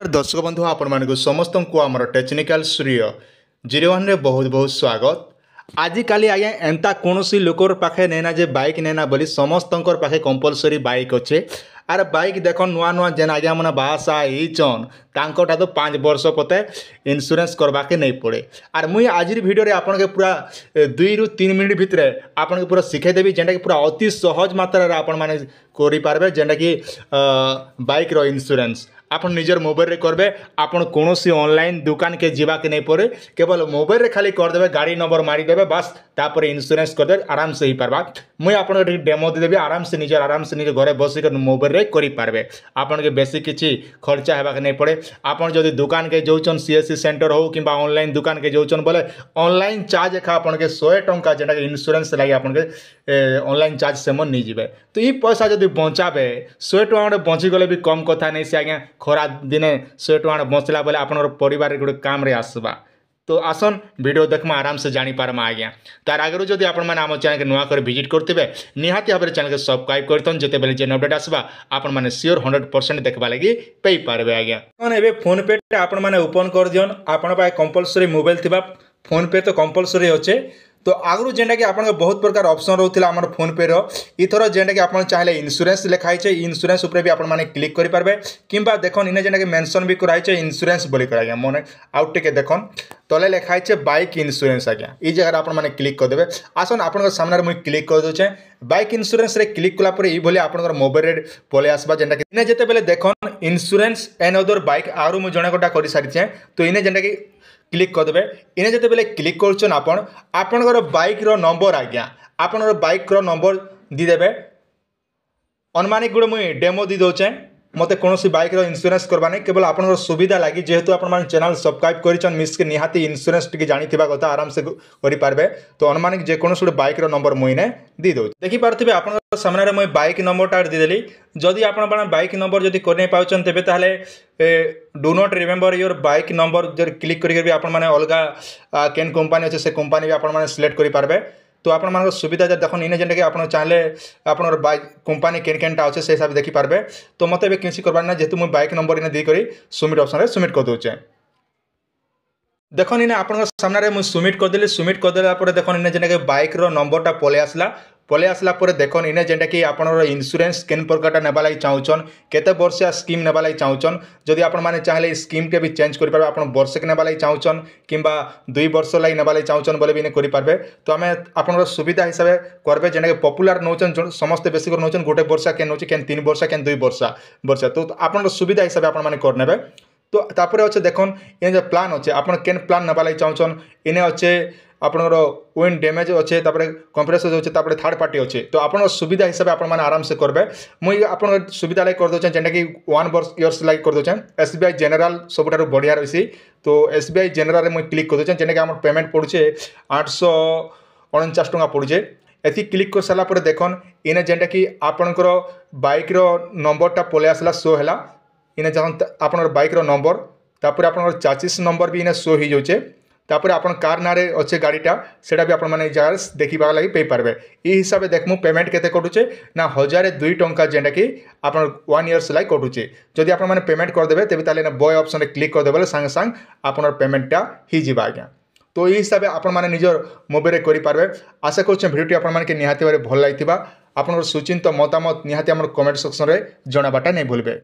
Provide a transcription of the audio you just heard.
दर्शक बंधु आपण समस्त को आमर टेक्निकल श्रीय 01 रे बहुत बहुत स्वागत। आजिकाली आज्ञा एंता कौन लोकर पाखे नेना जे बाइक नेना बोली समस्त पाखे कंपलसरी बाइक अच्छे। आर बाइक देख नुआ नुआ जेन आज्ञा मैंने बासा होचन तांकोटा तो 5 वर्ष पते इन्सुरेंस करवा के नहीं पड़े। आर मुई आज वीडियो रे आपन के पूरा 2 ରୁ 3 मिनट भितर आपन के पूरा शिखाई देवी जेनटा कि पूरा अति सहज मात्रा रे आपन माने करि पारबे जेनटा कि बाइक रो इन्सुरेंस आपन निजर मोबाइल रे करबे। आपन कोनोसी ऑनलाइन दुकान के जीवा के नहीं पड़े, केवल मोबाइल रे खाली कर देबे, गाड़ी नंबर मारी देबे, बस तापर इन्सुरेंस कर दे आराम से ही पारबा। मुई आपन के डेमो दे देबी आराम से निजर घरे बसी कर मोबाइल रे करि पारबे। आपन के बेसी किछि खर्चा हेबा के नहीं पड़े। आपन जदि दुकान के जोचन सीएससी सेंटर हो किंबा ऑनलाइन दुकान के जोचन बोले ऑनलाइन चार्ज एखा आपन के 100 टंका जेटा के इन्सुरेंस लागि आपन के ऑनलाइन चार्ज से मन नहीं जीवे। तो ई पैसा जदि बचाबे 100 टंका बची गले भी कम कथा नहीं से आज्ञा खरा दिने 100 टंका बचला बोले आपन परिवार गोटे काम रे आसबा। तो आसन वीडियो देखमा आराम से जानी पारमा आज्ञा। तार आगरू जदि आपण माने आम चैनल के नुआ कर विजिट करथिबे निहाती भाबरे चैनल के सब्सक्राइब करतन जेते बेले जे अपडेट आसबा आपण माने श्योर 100% देखबा लागि पेई पारबे आज्ञा। कोन एबे फोन पे आपण माने ओपन कर दियन। आपण पाए कंपलसरी मोबाइल थिबा फोन पे तो कंपलसरी होचे। तो आगरू जेनटा कि आपन बहुत प्रकार ऑप्शन रहउथिला हमर फोन पे रो इथरो जेनटा कि आपन चाहिले इन्सुरेंस लिखाई छे इन्सुरेंस ऊपर भी आपन माने क्लिक करि पारबे किंबा देखन इने जेनटा कि मेंशन भी कराई छे इन्सुरेंस बोली कराया मने आउट टिके देखन तले लिखाई छे बाइक इन्सुरेंस आज्ञा। ई जगह आपन माने क्लिक कर देबे। आसन आपन सामने मुई क्लिक कर दोचे बाइक इन्सुरेंस रे क्लिक कला पर ई भले आपन मोबाइल रे पले आसबा जेनटा कि इने जेते बेले देखन इन्सुरेंस एंड अदर बाइक आरो मु जणे कोटा करि सारि छे। तो इने जेनटा कि क्लिक कर देबे। इने जेते बेले क्लिक करछन आपन बाइक रो नंबर आज्ञा आपन बाइक रो नंबर दी देबे। अनुमानिक गुड मुई डेमो दी दोचे मते कोनोसी बाइक रो इन्सुरेंस करबा नै केवल आपन सुविधा लागि जेहेतु आपन मान चैनल सब्सक्राइब करिछन मिस के निहाती इन्सुरेंस टिके जानि थिबा कथा आराम से करि पारबे। तो अनुमानिक जे कोनोसी बाइक रो नंबर मुई ने दी दो देखि पारथिबे आपन सामने रे मुई बाइक नंबर टा दी देली। जदि आपन बाइक नंबर जदि करने पाउछन तेबे ताले do not remember your bike number जर क्लिक करि भी आपन माने अलगा केन कंपनी अछि से कंपनी भी आपन माने सिलेक्ट करि पारबे। तो आपण मान सुविधा देखो इने जेनटा कि आपन चाहले आपन बाइक कंपनी केन केनटा अच्छे से हिसाब देखि पारबे। तो मते बे किसी करबार ना जेतु मैं बाइक नंबर इने दी करी सबमिट ऑप्शन रे सबमिट कर दोचे। देखो इने आपन सामने रे मु सबमिट कर देली। सबमिट कर देला पर देखो इने जेनटा कि बाइक रो नंबरटा पले आसला पर देखो इने जेनटा कि आपन इन्सुरेंस केन प्रकारटा नेबा लागि चाहुचन केते वर्षिया स्कीम नेबा लागि चाहुचन। जदि आपन माने चाहले स्कीम के भी चेंज करि पारबे आपन वर्ष के नेबा लागि चाहुचन किंबा 2 वर्ष लागि नेबा लागि चाहुचन बोले भी ने करि पारबे। तो हमें आपन सुविधा हिसाब करबे जेना कि पॉपुलर नोचन समस्त बेसी कर नोचन गोटे वर्ष केन नोचे केन 3 वर्ष केन 2 वर्ष तो आपन सुविधा हिसाब आपन माने कर नेबे। तो तापर अच्छे देखन इन जो प्लान अच्छे आपन केन प्लान नेबा लागि चाहुचन इने अच्छे आपनर विंड डैमेज अच्छे तापर कंप्रेसर अच्छे तापर थर्ड पार्टी अच्छे। तो आपन सुविधा हिसाब आपन माने आराम से करबे। मुई आपन सुविधा लागि कर दोचे जेंटा कि 1 इयर्स लागि कर दोचे एसबीआई जनरल सबुठारु बढ़िया रहिसी। तो एसबीआई जनरल रे मुई क्लिक कर दोचे जेंटा कि हमर पेमेंट पड़ुचे 849 टंका पड़ुचे। एथि क्लिक कर साला पर देखन इने जेंटा कि आपनकर बाइक रो नंबरटा पले आसला शो हैला। इने जहन आपनर बाइक रो नंबर तापर आपनर चाचिस नंबर भी इने शो ही जाउचे। तापर आपन कार नारे अच्छे गाड़ीटा सेटा भी आपन माने जगह देखिबा लागि पे पारबे। ई हिसाब देखमु पेमेंट केते कटुचे ना 1002 टंका जेंटा कि आपन 1 इयर्स लागि कटुचे। जदि आपन माने पेमेंट कर देबे तेबे ताले ना बॉय ऑप्शन रे क्लिक कर देबे संग संग आपन पेमेंटटा ही जिबा आज्ञा। तो ई हिसाब आपन माने निजर मोबाइल रे करि पारबे। आशा करछ भिडियोटी आपन माने के निहाती बारे भल लागिथिबा। आपन सुचिंत मतामत निहाती हमर कमेंट सेक्शन रे जणाबाटा नै भूलबे।